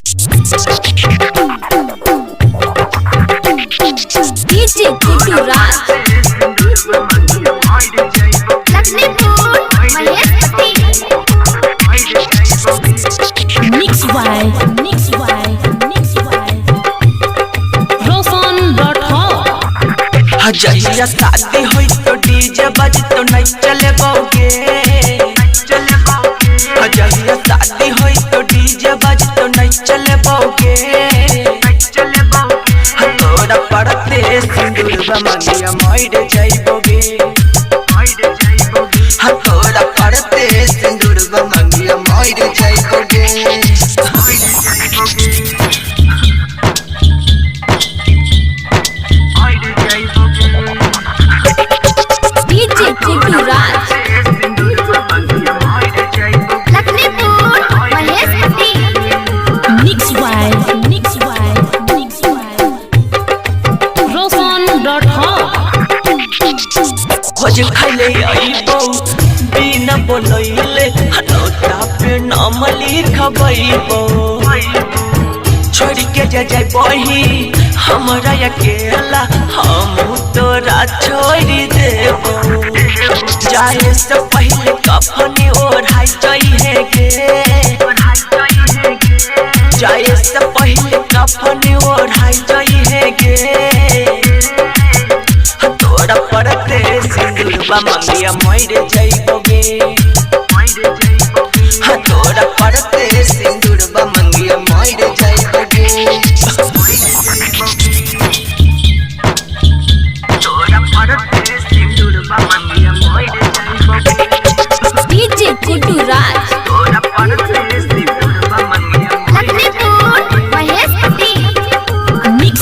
DJ Kutu Raj Lakshmipur Maheshpati Mix Roshan.com जहिया शादी हुई तो डीजे बज तो नहीं चले बोगे। जहिया शादी हुई तो डीजे बज तो नहीं चले बोगे। तोरा पड़ते सिंदूर मंगिया मोइर जाइबोगे। तोरा पड़ते सिंदूर मंगिया मोइर जाइबोगे। DJ Kutu Raj Lakshmipur Maheshpati Mix Roshan.com खोज खाइले आइबो बिना बोलैले हटौता पे नाम लिखबैबो। छोड़ के जाय बही हमरा अकेला हम तोरा छोड़ देबो। जाए से पहले कफनी ओढ़ाई चाहिए गे। जाए से पहले कफनी ओढ़ाई चाहिए गे। तोरा पड़ते सिंदूरबा मंगिया मोइर जाइबोगे। तोरा पड़ते सिंदूरबा मंगिया मोइर जाइबोगे। तोरा पड़ते सिंदूरबा मंगिया मोइर जाइबोगे। DJ Kutu Raj तोरा पड़ते सिंदूरबा मंगिया Lakshmipur Maheshpati Mix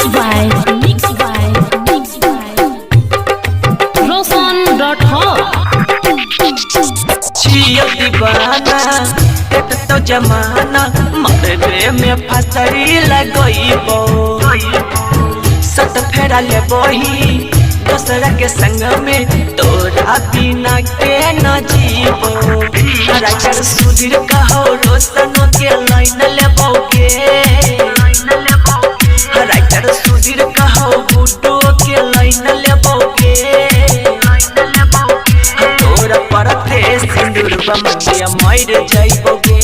Roshan.com जिया दीवाना एक तो जमाना मरबे में फसरी लगइबो। सत फेरा ले बही दूसरा के संग में तोरा बिना के न जीबो। राइटर सुधीर कहो रोशनो के लाइन लेबोगे। राइटर सुधीर कहो गुड्डू के लाइन लेबोगे। तोरा पड़ते सिंदूरबा मंगिया मोइर जाइबोगे।